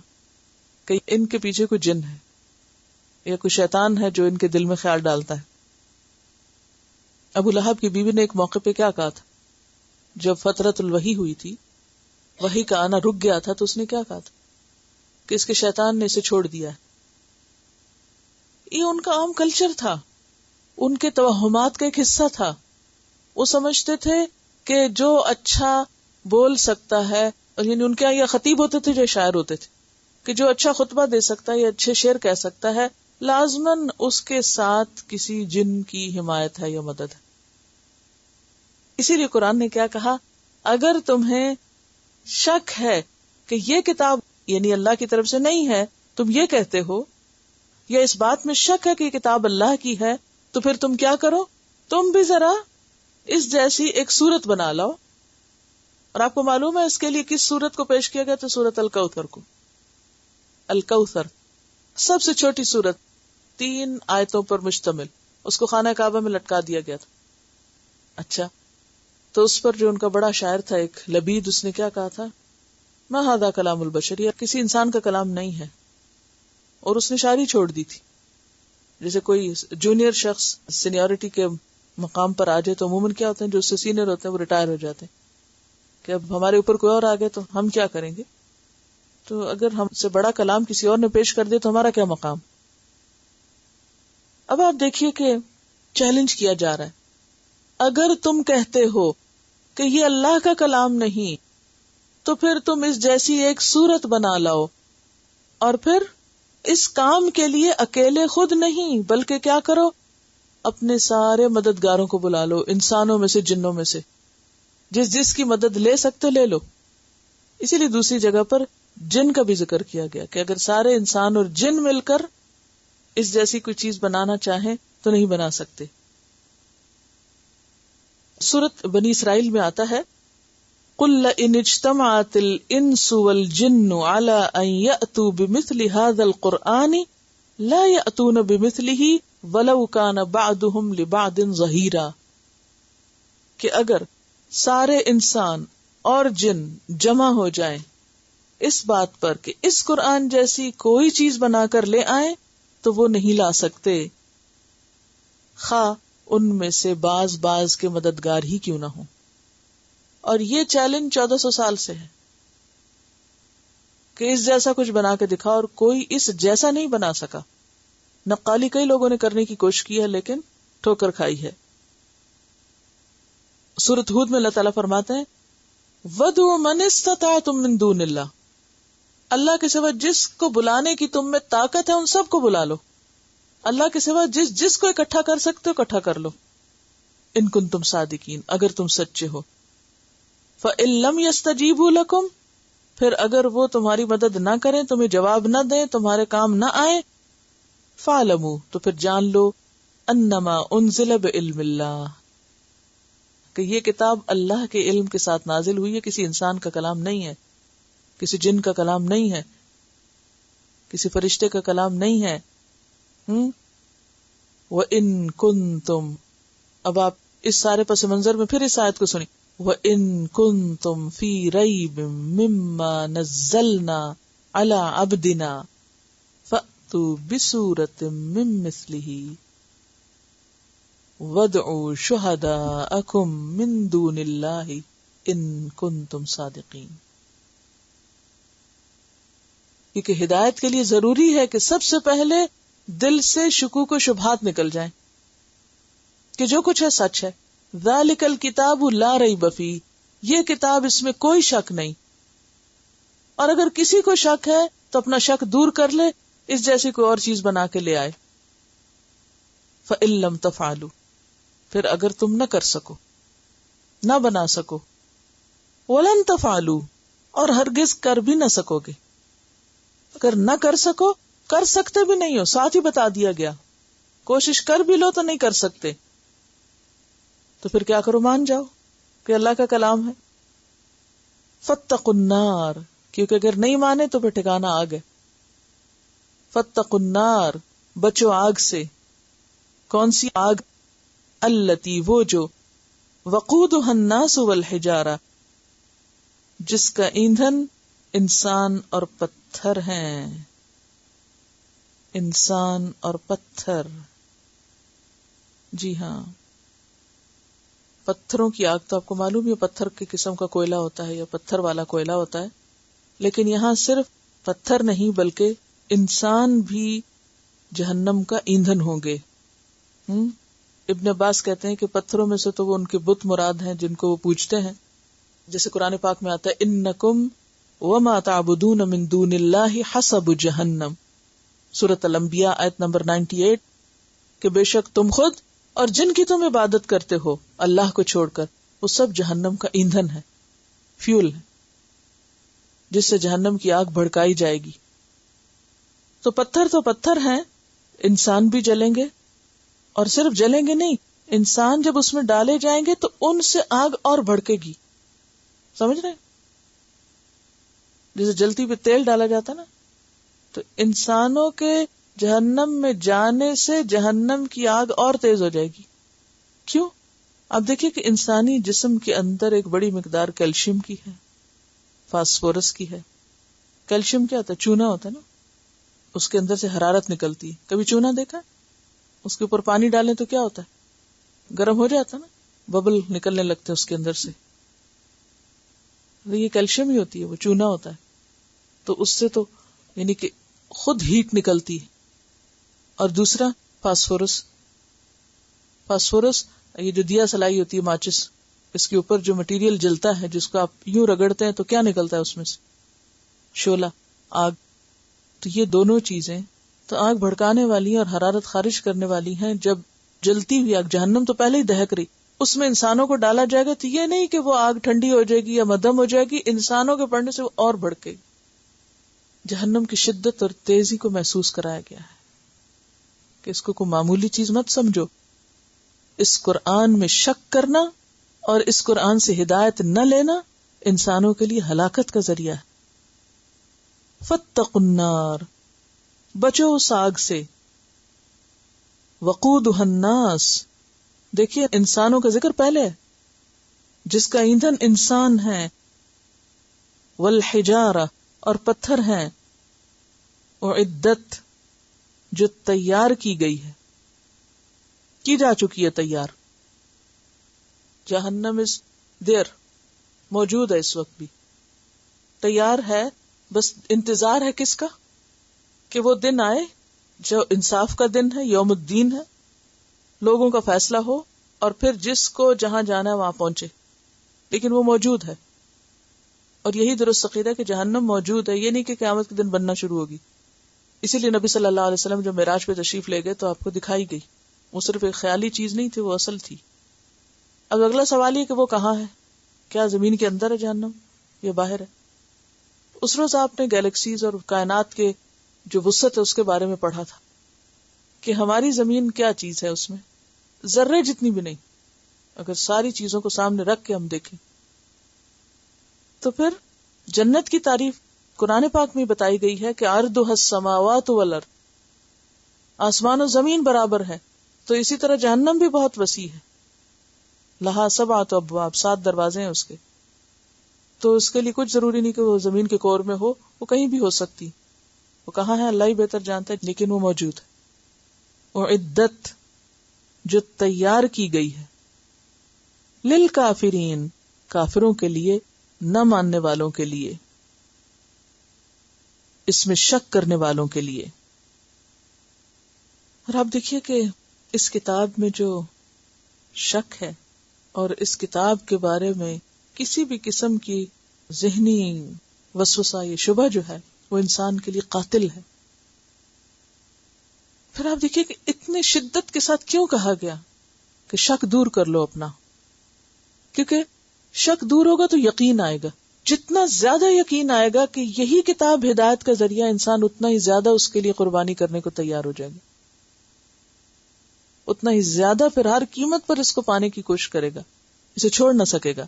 کہ ان کے پیچھے کوئی جن ہے یا کوئی شیطان ہے جو ان کے دل میں خیال ڈالتا ہے. ابو لہب کی بیوی نے ایک موقع پہ کیا کہا تھا جب فترۃ الوحی ہوئی تھی، وحی کا آنا رک گیا تھا، تو اس نے کیا کہا تھا کہ اس کے شیطان نے اسے چھوڑ دیا ہے. یہ ان کا عام کلچر تھا، ان کے توہمات کا ایک حصہ تھا. وہ سمجھتے تھے کہ جو اچھا بول سکتا ہے، یعنی ان کے یہاں یہ خطیب ہوتے تھے جو شاعر ہوتے تھے، کہ جو اچھا خطبہ دے سکتا ہے یا اچھے شعر کہہ سکتا ہے، لازماً اس کے ساتھ کسی جن کی حمایت ہے یا مدد ہے. اسی لیے قرآن نے کیا کہا، اگر تمہیں شک ہے کہ یہ کتاب یعنی اللہ کی طرف سے نہیں ہے، تم یہ کہتے ہو، یا اس بات میں شک ہے کہ یہ کتاب اللہ کی ہے، تو پھر تم کیا کرو، تم بھی ذرا اس جیسی ایک سورت بنا لاؤ. اور آپ کو معلوم ہے اس کے لیے کس سورت کو پیش کیا گیا؟ تو سورت الکوثر کو. الکوثر سب سے چھوٹی سورت، 3 آیتوں پر مشتمل، اس کو خانہ کعبہ میں لٹکا دیا گیا تھا. اچھا، تو اس پر جو ان کا بڑا شاعر تھا ایک لبید، اس نے کیا کہا تھا، ما ھذا کلام البشر، یہ کسی انسان کا کلام نہیں ہے. اور اس نے شاعری چھوڑ دی تھی. جیسے کوئی جونیئر شخص سینیورٹی کے مقام پر آ جائے تو عموماً کیا ہوتے ہیں، جو اس سے سینئر ہوتے ہیں وہ ریٹائر ہو جاتے ہیں کہ اب ہمارے اوپر کوئی اور آ گئے تو ہم کیا کریں گے. تو اگر ہم سے بڑا کلام کسی اور نے پیش کر دیا تو ہمارا کیا مقام. اب آپ دیکھیے کہ چیلنج کیا جا رہا ہے، اگر تم کہتے ہو کہ یہ اللہ کا کلام نہیں تو پھر تم اس جیسی ایک صورت بنا لاؤ، اور پھر اس کام کے لیے اکیلے خود نہیں بلکہ کیا کرو، اپنے سارے مددگاروں کو بلا لو، انسانوں میں سے جنوں میں سے، جس کی مدد لے سکتے لے لو. اسی لیے دوسری جگہ پر جن کا بھی ذکر کیا گیا کہ اگر سارے انسان اور جن مل کر اس جیسی کوئی چیز بنانا چاہیں تو نہیں بنا سکتے. سورۃ بنی اسرائیل میں آتا ہے، قُلْ لَئِنِ اجْتَمَعَتِ الْإِنسُ وَالْجِنُّ عَلَىٰ أَن يَأْتُوا بِمِثْلِ هَذَا الْقُرْآنِ لَا يَأْتُونَ بِمِثْلِهِ وَلَوْ كَانَ بَعْضُهُمْ لِبَعْضٍ ظَهِيرًا، کہ اگر سارے انسان اور جن جمع ہو جائیں اس بات پر کہ اس قرآن جیسی کوئی چیز بنا کر لے آئیں تو وہ نہیں لا سکتے، خواہ ان میں سے بعض کے مددگار ہی کیوں نہ ہوں. اور یہ چیلنج 1400 سال سے ہے کہ اس جیسا کچھ بنا کے دکھا، اور کوئی اس جیسا نہیں بنا سکا. نقالی کئی لوگوں نے کرنے کی کوشش کی ہے لیکن ٹھوکر کھائی ہے. سورۃ ہود میں اللہ تعالیٰ فرماتے ہیں، وَدْعُوا مَنِ اسْتَطَعْتُم مِّن دُونِ اللَّهِ، اللہ کے سوا جس کو بلانے کی تم میں طاقت ہے ان سب کو بلا لو. اللہ کے سوا جس کو اکٹھا کر سکتے ہو اکٹھا کر لو. ان کنتم صادقین، اگر تم سچے ہو. فَإِن لَّمْ يَسْتَجِيبُوا لَكُمْ، پھر اگر وہ تمہاری مدد نہ کریں، تمہیں جواب نہ دیں، تمہارے کام نہ آئے، فَاعْلَمُوا، تو پھر جان لو، أَنَّمَا أُنزِلَ بِعِلْمِ اللَّهِ، کہ یہ کتاب اللہ کے علم کے ساتھ نازل ہوئی ہے، کسی انسان کا کلام نہیں ہے، کسی جن کا کلام نہیں ہے، کسی فرشتے کا کلام نہیں ہے. وَإِن كُنتُمْ، اب آپ اس سارے پس منظر میں پھر اس آیت کو سنیں، وَإِن كُنتُمْ فِي رَيْبٍ مِّمَّا نَزَّلْنَا عَلَىٰ عَبْدِنَا فَأْتُوا بِسُورَةٍ مِّن مِّثْلِهِ وَادْعُوا شُهَدَاءَكُم مِّن دُونِ اللَّهِ إِن كُنتُمْ صَادِقِينَ. کیونکہ ہدایت کے لیے ضروری ہے کہ سب سے پہلے دل سے شکوک و شبہات نکل جائیں کہ جو کچھ ہے سچ ہے. ذالک الکتاب لا ریب فیہ، یہ کتاب اس میں کوئی شک نہیں. اور اگر کسی کو شک ہے تو اپنا شک دور کر لے، اس جیسی کوئی اور چیز بنا کے لے آئے. فإن لم تفعلوا، پھر اگر تم نہ کر سکو، نہ بنا سکو، ولن تفعلوا، اور ہرگز کر بھی نہ سکو گے. اگر نہ کر سکو، کر سکتے بھی نہیں ہو، ساتھ ہی بتا دیا گیا. کوشش کر بھی لو تو نہیں کر سکتے، تو پھر کیا کرو؟ مان جاؤ کہ اللہ کا کلام ہے. فاتقوا النار، کیونکہ اگر نہیں مانے تو پھر ٹھکانا آگ ہے. فاتقوا النار، بچو آگ سے. کون سی آگ؟ التی، وہ جو، وقودها الناس والحجارہ، جس کا ایندھن انسان اور پتھر ہیں. انسان اور پتھر، جی ہاں. پتھروں کی آگ تو آپ کو معلوم ہے پتھر کی قسم کا کوئلہ ہوتا ہے یا پتھر والا کوئلہ ہوتا ہے، لیکن یہاں صرف پتھر نہیں بلکہ انسان بھی جہنم کا ایندھن ہوں گے. ابن عباس کہتے ہیں کہ پتھروں میں سے تو وہ ان کے بت مراد ہیں جن کو وہ پوجتے ہیں، جیسے قرآن پاک میں آتا ہے انکم وما تعبدون من دون اللہ حسب جہنم، سورۃ الانبیاء آیت نمبر 98، کہ بے شک تم خود اور جن کی تم عبادت کرتے ہو اللہ کو چھوڑ کر، وہ سب جہنم کا ایندھن ہے، فیول ہے، جس سے جہنم کی آگ بھڑکائی جائے گی. تو پتھر ہیں، انسان بھی جلیں گے، اور صرف جلیں گے نہیں، انسان جب اس میں ڈالے جائیں گے تو ان سے آگ اور بھڑکے گی. سمجھ رہے؟ جیسے جلتی پہ تیل ڈالا جاتا نا، تو انسانوں کے جہنم میں جانے سے جہنم کی آگ اور تیز ہو جائے گی. کیوں؟ آپ دیکھیں کہ انسانی جسم کے اندر ایک بڑی مقدار کیلشیم کی ہے، فاسفورس کی ہے. کیلشیم کیا ہوتا ہے؟ چونا ہوتا ہے نا، اس کے اندر سے حرارت نکلتی ہے. کبھی چونا دیکھا؟ اس کے اوپر پانی ڈالیں تو کیا ہوتا ہے؟ گرم ہو جاتا ہے نا، ببل نکلنے لگتے ہیں اس کے اندر سے. یہ کیلشیم ہی ہوتی ہے، وہ چونا ہوتا ہے. تو اس سے تو یعنی کہ خود ہیٹ نکلتی ہے. اور دوسرا فاسفورس یہ جو دیا سلائی ہوتی ہے ماچس، اس کے اوپر جو مٹیریل جلتا ہے جس کو آپ یوں رگڑتے ہیں تو کیا نکلتا ہے اس میں سے؟ شعلہ، آگ. تو یہ دونوں چیزیں تو آگ بھڑکانے والی اور حرارت خارج کرنے والی ہیں. جب جلتی ہوئی آگ، جہنم تو پہلے ہی دہک رہی، اس میں انسانوں کو ڈالا جائے گا تو یہ نہیں کہ وہ آگ ٹھنڈی ہو جائے گی یا مدھم ہو جائے گی، انسانوں کے پڑنے سے وہ اور بھڑکے گی. جہنم کی شدت اور تیزی کو محسوس کرایا گیا ہے کہ اس کو کوئی معمولی چیز مت سمجھو. اس قرآن میں شک کرنا اور اس قرآن سے ہدایت نہ لینا انسانوں کے لیے ہلاکت کا ذریعہ ہے. فاتقوا النار، بچو اس آگ سے. وقودها الناس، دیکھیے انسانوں کا ذکر پہلے ہے، جس کا ایندھن انسان ہے. والحجارہ، اور پتھر ہیں. اعدت، جو تیار کی گئی ہے، کی جا چکی ہے تیار. جہنم از دیر، موجود ہے اس وقت بھی، تیار ہے. بس انتظار ہے کس کا؟ کہ وہ دن آئے جو انصاف کا دن ہے، یوم الدین ہے، لوگوں کا فیصلہ ہو اور پھر جس کو جہاں جانا ہے وہاں پہنچے. لیکن وہ موجود ہے، اور یہی درست عقیدہ کہ جہنم موجود ہے. یہ نہیں کہ قیامت کے دن بننا شروع ہوگی. اسی لیے نبی صلی اللہ علیہ وسلم جو معراج پہ تشریف لے گئے تو آپ کو دکھائی گئی. وہ صرف ایک خیالی چیز نہیں تھی، وہ اصل تھی. اب اگلا سوال یہ کہ وہ کہاں ہے؟ کیا زمین کے اندر ہے جہنم یا باہر ہے؟ اس روز آپ نے گیلیکسیز اور کائنات کے جو وسعت ہے اس کے بارے میں پڑھا تھا کہ ہماری زمین کیا چیز ہے، اس میں ذرے جتنی بھی نہیں. اگر ساری چیزوں کو سامنے رکھ کے ہم دیکھیں تو پھر جنت کی تعریف قرآن پاک میں بتائی گئی ہے کہ عرضها السماوات والارض، آسمان و زمین برابر ہے. تو اسی طرح جہنم بھی بہت وسیع ہے. لہا سبعۃ ابواب، 7 دروازے ہیں اس کے. تو اس کے لیے کچھ ضروری نہیں کہ وہ زمین کے کور میں ہو، وہ کہیں بھی ہو سکتی. وہ کہاں ہے اللہ ہی بہتر جانتا ہے، لیکن وہ موجود ہے. اعدت، جو تیار کی گئی ہے. للکافرین، کافروں کے لیے، نہ ماننے والوں کے لیے، اس میں شک کرنے والوں کے لیے. اور آپ دیکھیے کہ اس کتاب میں جو شک ہے اور اس کتاب کے بارے میں کسی بھی قسم کی ذہنی وسوسہ یا شبہ جو ہے وہ انسان کے لیے قاتل ہے. پھر آپ دیکھیے کہ اتنی شدت کے ساتھ کیوں کہا گیا کہ شک دور کر لو اپنا، کیونکہ شک دور ہوگا تو یقین آئے گا. جتنا زیادہ یقین آئے گا کہ یہی کتاب ہدایت کا ذریعہ، انسان اتنا ہی زیادہ اس کے لیے قربانی کرنے کو تیار ہو جائے گا. اتنا ہی زیادہ پھر ہر قیمت پر اس کو پانے کی کوشش کرے گا، اسے چھوڑ نہ سکے گا.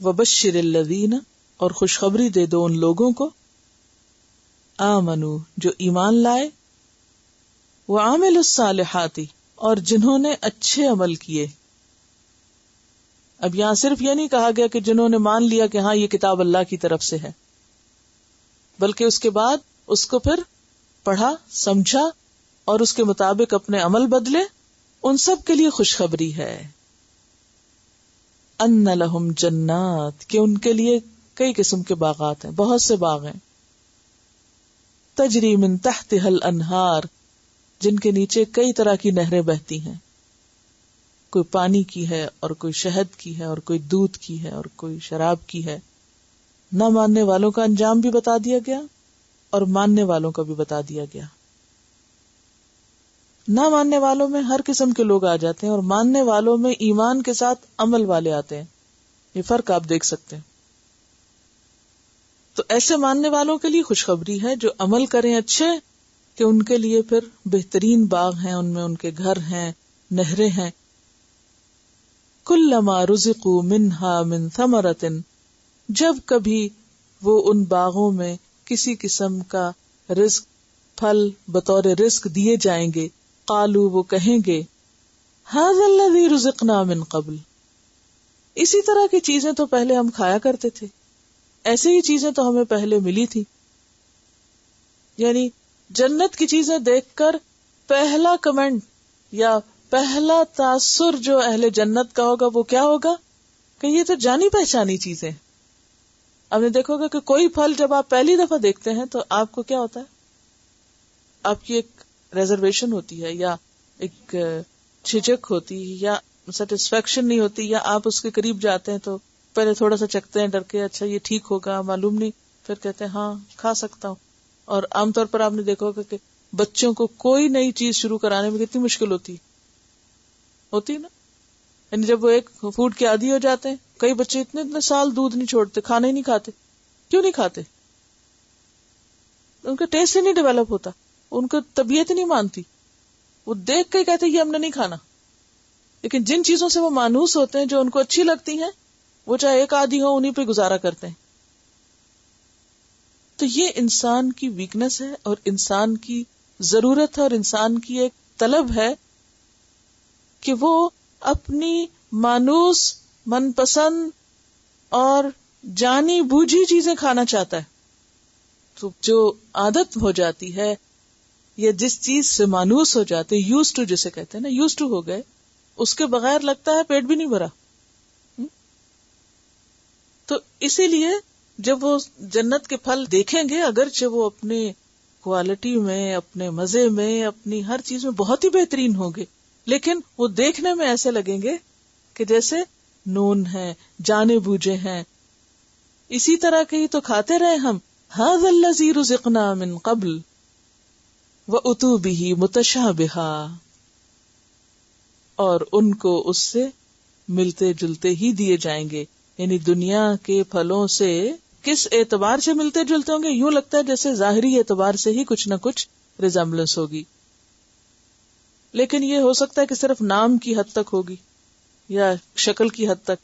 وَبَشِّرِ الَّذِينَ، اور خوشخبری دے دو ان لوگوں کو، آمنو، جو ایمان لائے، وَعَمِلُوا الصَّالِحَاتِ، اور جنہوں نے اچھے عمل کیے. اب یہاں صرف یہ نہیں کہا گیا کہ جنہوں نے مان لیا کہ ہاں یہ کتاب اللہ کی طرف سے ہے، بلکہ اس کے بعد اس کو پھر پڑھا، سمجھا اور اس کے مطابق اپنے عمل بدلے، ان سب کے لیے خوشخبری ہے. ان لہم جنات، کہ ان کے لیے کئی قسم کے باغات ہیں، بہت سے باغ ہیں. تجری من تحتها الانہار، جن کے نیچے کئی طرح کی نہریں بہتی ہیں، کوئی پانی کی ہے اور کوئی شہد کی ہے اور کوئی دودھ کی ہے اور کوئی شراب کی ہے. نہ ماننے والوں کا انجام بھی بتا دیا گیا اور ماننے والوں کا بھی بتا دیا گیا. نہ ماننے والوں میں ہر قسم کے لوگ آ جاتے ہیں اور ماننے والوں میں ایمان کے ساتھ عمل والے آتے ہیں. یہ فرق آپ دیکھ سکتے ہیں. تو ایسے ماننے والوں کے لیے خوشخبری ہے جو عمل کریں اچھے، کہ ان کے لیے پھر بہترین باغ ہیں، ان میں ان کے گھر ہیں، نہریں ہیں. کلما رزقوا منہا من ثمرۃ، جب کبھی وہ ان باغوں میں کسی قسم کا رزق، پھل بطور رزق دیے جائیں گے، قالوا، وہ کہیں گے، ھذا الذی رزقنا من قبل، اسی طرح کی چیزیں تو پہلے ہم کھایا کرتے تھے، ایسے ہی چیزیں تو ہمیں پہلے ملی تھی. یعنی جنت کی چیزیں دیکھ کر پہلا کمنٹ یا پہلا تاثر جو اہل جنت کا ہوگا وہ کیا ہوگا کہ یہ تو جانی پہچانی چیزیں. آپ نے دیکھو گا کہ کوئی پھل جب آپ پہلی دفعہ دیکھتے ہیں تو آپ کو کیا ہوتا ہے، آپ کی ایک ریزرویشن ہوتی ہے یا ایک جھجک ہوتی ہے یا سیٹسفیکشن نہیں ہوتی، یا آپ اس کے قریب جاتے ہیں تو پہلے تھوڑا سا چکھتے ہیں ڈر کے، اچھا یہ ٹھیک ہوگا معلوم نہیں، پھر کہتے ہیں ہاں کھا سکتا ہوں. اور عام طور پر آپ نے دیکھا ہوگا کہ بچوں کو کوئی نئی چیز شروع کرانے میں کتنی مشکل ہوتی نا. یعنی جب وہ ایک فوڈ کے عادی ہو جاتے ہیں، کئی بچے اتنے سال دودھ نہیں چھوڑتے، کھانا ہی نہیں کھاتے. کیوں نہیں کھاتے؟ ان کا ٹیسٹ ہی نہیں ڈیولپ ہوتا، ان کو طبیعت ہی نہیں مانتی، وہ دیکھ کے کہتے یہ ہم نے نہیں کھانا. لیکن جن چیزوں سے وہ مانوس ہوتے ہیں، جو ان کو اچھی لگتی ہیں، وہ چاہے ایک عادی ہو انہیں پہ گزارا کرتے ہیں. تو یہ انسان کی ویکنس ہے اور انسان کی ضرورت ہے اور انسان کی ایک طلب ہے کہ وہ اپنی مانوس، من پسند اور جانی بوجھی چیزیں کھانا چاہتا ہے. تو جو عادت ہو جاتی ہے یا جس چیز سے مانوس ہو جاتے، یوز ٹو جسے کہتے ہیں نا، یوز ٹو ہو گئے، اس کے بغیر لگتا ہے پیٹ بھی نہیں بھرا. تو اسی لیے جب وہ جنت کے پھل دیکھیں گے، اگرچہ وہ اپنی کوالٹی میں، اپنے مزے میں، اپنی ہر چیز میں بہت ہی بہترین ہوں گے، لیکن وہ دیکھنے میں ایسے لگیں گے کہ جیسے نون ہے، جانے بوجھے ہیں. اسی طرح کے ہی تو کھاتے رہے ہم. ھذا الذی رزقنا من قبل واتوا بہ متشابہا، اور ان کو اس سے ملتے جلتے ہی دیے جائیں گے. یعنی دنیا کے پھلوں سے کس اعتبار سے ملتے جلتے ہوں گے؟ یوں لگتا ہے جیسے ظاہری اعتبار سے ہی کچھ نہ کچھ ریزمبلنس ہوگی، لیکن یہ ہو سکتا ہے کہ صرف نام کی حد تک ہوگی یا شکل کی حد تک.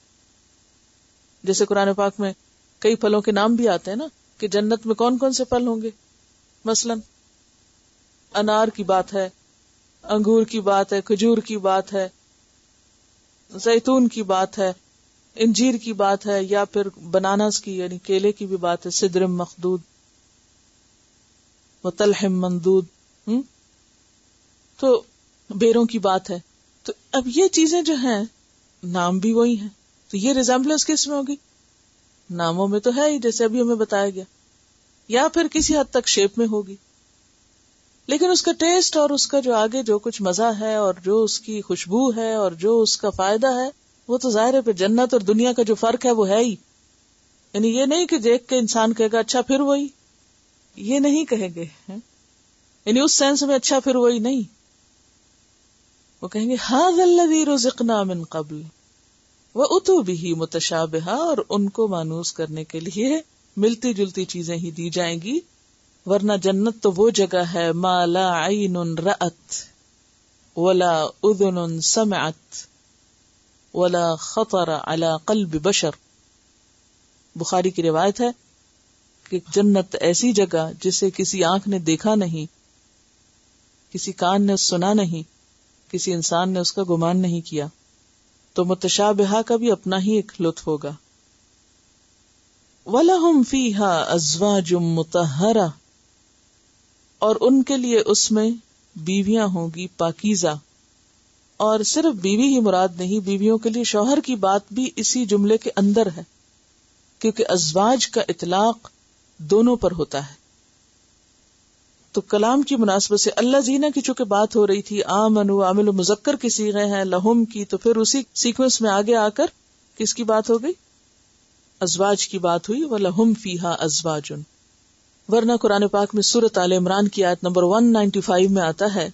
جیسے قرآن پاک میں کئی پھلوں کے نام بھی آتے ہیں نا، کہ جنت میں کون کون سے پھل ہوں گے. مثلا انار کی بات ہے، انگور کی بات ہے، کھجور کی بات ہے، زیتون کی بات ہے، انجیر کی بات ہے، یا پھر بناناس کی یعنی کیلے کی بھی بات ہے، سدر مخدود وطلح مندود، تو بیروں کی بات ہے. تو اب یہ چیزیں جو ہیں نام بھی وہی ہیں، تو یہ ریزمبلنس کس میں ہوگی؟ ناموں میں تو ہے ہی، جیسے ابھی ہمیں بتایا گیا، یا پھر کسی حد تک شیپ میں ہوگی، لیکن اس کا ٹیسٹ اور اس کا جو آگے جو کچھ مزہ ہے اور جو اس کی خوشبو ہے اور جو اس کا فائدہ ہے، وہ تو ظاہر ہے. پھر جنت اور دنیا کا جو فرق ہے وہ ہے ہی. یعنی یہ نہیں کہ دیکھ کے انسان کہے گا اچھا پھر وہی، یہ نہیں کہیں گے، یعنی اس سینس میں اچھا پھر وہی نہیں. وہ کہیں گے ھذا الذی رزقنا من قبل واتوا بہ متشابہا، اور ان کو مانوس کرنے کے لیے ملتی جلتی چیزیں ہی دی جائیں گی. ورنہ جنت تو وہ جگہ ہے ما لا عین رأت، ولا اذن سمعت ولا خطر على قلب بشر. بخاری کی روایت ہے کہ جنت ایسی جگہ جسے کسی آنکھ نے دیکھا نہیں، کسی کان نے سنا نہیں، کسی انسان نے اس کا گمان نہیں کیا. تو متشابہہ کا بھی اپنا ہی ایک لطف ہوگا. وَلَهُمْ فِيهَا أَزْوَاجٌ مُطَهَّرَةٌ، اور ان کے لیے اس میں بیویاں ہوں گی پاکیزہ. اور صرف بیوی ہی مراد نہیں، بیویوں کے لیے شوہر کی بات بھی اسی جملے کے اندر ہے، کیونکہ ازواج کا اطلاق دونوں پر ہوتا ہے. تو کلام کی مناسبت سے اللہ زینہ کی چونکہ بات ہو رہی تھی، آمنوا عامل مذکر کی صیغے ہیں، لہم کی، تو پھر اسی سیکوینس میں آگے آ کر کس کی بات ہو گئی؟ ازواج کی بات ہوئی. وَلَهُمْ فِيهَا أَزْوَاجٌ. ورنہ قرآن پاک میں سورۃ آل عمران کی آیت نمبر 195 میں آتا ہے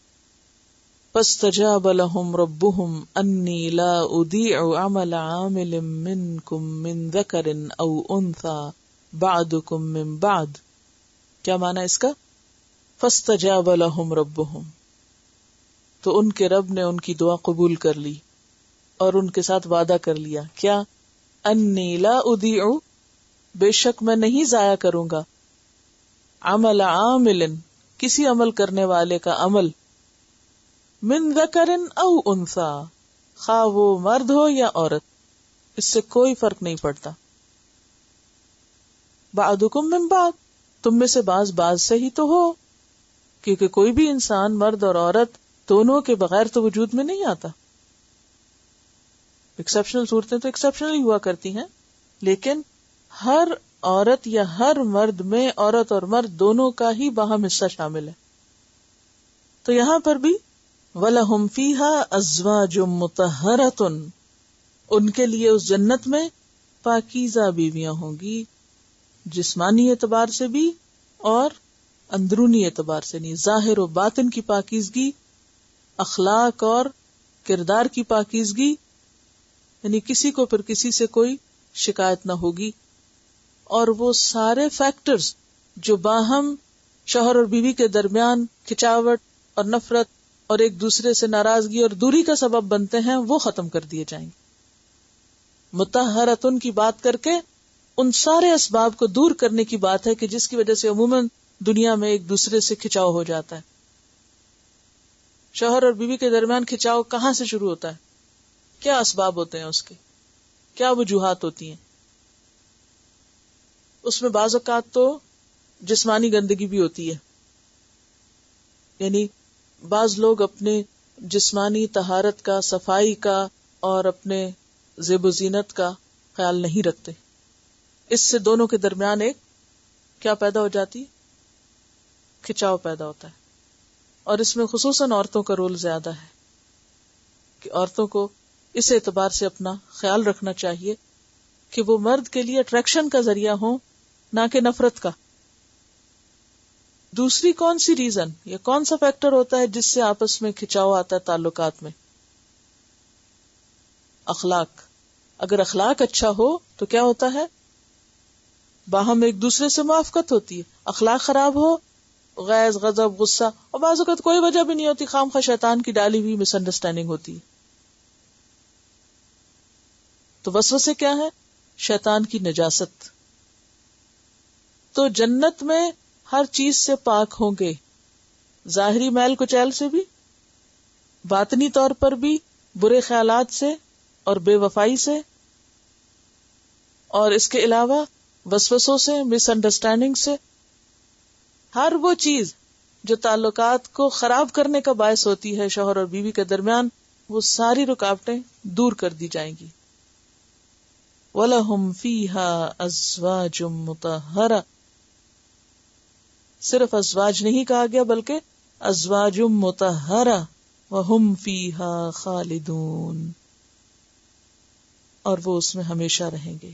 فَاسْتَجَابَ لَهُمْ رَبُّهُمْ أَنِّي لَا أُضِيعُ عَمَلَ عَامِلٍ مِّنكُم مِّن ذَكَرٍ أَوْ أُنثَىٰ بَعْضُكُم مِّن بَعْضٍ. کیا معنی اس کا؟ فَاسْتَجَابَ لَهُمْ رَبُّهُمْ، تو ان کے رب نے ان کی دعا قبول کر لی اور ان کے ساتھ وعدہ کر لیا. کیا؟ انی لا اضیع، بے شک میں نہیں ضائع کروں گا، عمل عامل، کسی عمل کرنے والے کا عمل، من ذکر او انثی، خواہ وہ مرد ہو یا عورت، اس سے کوئی فرق نہیں پڑتا. بعضکم من بعض، تم میں سے بعض سے ہی تو ہو، کیونکہ کوئی بھی انسان مرد اور عورت دونوں کے بغیر تو وجود میں نہیں آتا. ایکسپشنل صورتیں تو ایکسپشنل ہی ہوا کرتی ہیں، لیکن ہر عورت یا ہر مرد میں عورت اور مرد دونوں کا ہی باہم حصہ شامل ہے. تو یہاں پر بھی وَلَهُمْ فِيهَا أَزْوَاجٌ مُطَهَّرَةٌ، ان کے لیے اس جنت میں پاکیزہ بیویاں ہوں گی، جسمانی اعتبار سے بھی اور اندرونی اعتبار سے نہیں. ظاہر و باطن کی پاکیزگی، اخلاق اور کردار کی پاکیزگی، یعنی کسی کو پھر کسی سے کوئی شکایت نہ ہوگی. اور وہ سارے فیکٹرز جو باہم شوہر اور بیوی کے درمیان کھچاوٹ اور نفرت اور ایک دوسرے سے ناراضگی اور دوری کا سبب بنتے ہیں، وہ ختم کر دیے جائیں گے. مطہرتن کی بات کر کے ان سارے اسباب کو دور کرنے کی بات ہے کہ جس کی وجہ سے عموماً دنیا میں ایک دوسرے سے کھچاؤ ہو جاتا ہے. شوہر اور بیوی کے درمیان کھچاؤ کہاں سے شروع ہوتا ہے؟ کیا اسباب ہوتے ہیں اس کے؟ کیا وجوہات ہوتی ہیں؟ اس میں بعض اوقات تو جسمانی گندگی بھی ہوتی ہے، یعنی بعض لوگ اپنے جسمانی طہارت کا، صفائی کا اور اپنے زیب و زینت کا خیال نہیں رکھتے. اس سے دونوں کے درمیان ایک کیا پیدا ہو جاتی؟ کھچاؤ پیدا ہوتا ہے. اور اس میں خصوصاً عورتوں کا رول زیادہ ہے کہ عورتوں کو اس اعتبار سے اپنا خیال رکھنا چاہیے کہ وہ مرد کے لیے اٹریکشن کا ذریعہ ہوں، نہ کہ نفرت کا. دوسری کون سی ریزن یا کون سا فیکٹر ہوتا ہے جس سے آپس میں کھچاؤ آتا ہے تعلقات میں؟ اخلاق. اگر اخلاق اچھا ہو تو کیا ہوتا ہے؟ باہم ایک دوسرے سے موافقت ہوتی ہے. اخلاق خراب ہو، غیظ، غضب، غصہ، اور بعض اوقات کوئی وجہ بھی نہیں ہوتی، خام خواہ شیطان کی ڈالی ہوئی مس انڈرسٹینڈنگ ہوتی ہے. تو وسوسے کیا ہے؟ شیطان کی نجاست. تو جنت میں ہر چیز سے پاک ہوں گے، ظاہری میل کچیل سے بھی، باطنی طور پر بھی، برے خیالات سے اور بے وفائی سے، اور اس کے علاوہ وسوسوں سے، مس انڈرسٹینڈنگ سے. ہر وہ چیز جو تعلقات کو خراب کرنے کا باعث ہوتی ہے شوہر اور بیوی کے درمیان، وہ ساری رکاوٹیں دور کر دی جائیں گی. وَلَهُمْ فِيهَا أَزْوَاجٌ مُطَهَّرَةٌ، صرف ازواج نہیں کہا گیا بلکہ ازواج مطہرہ، وَهُمْ فِيهَا خَالِدُونَ، اور وہ اس میں ہمیشہ رہیں گے.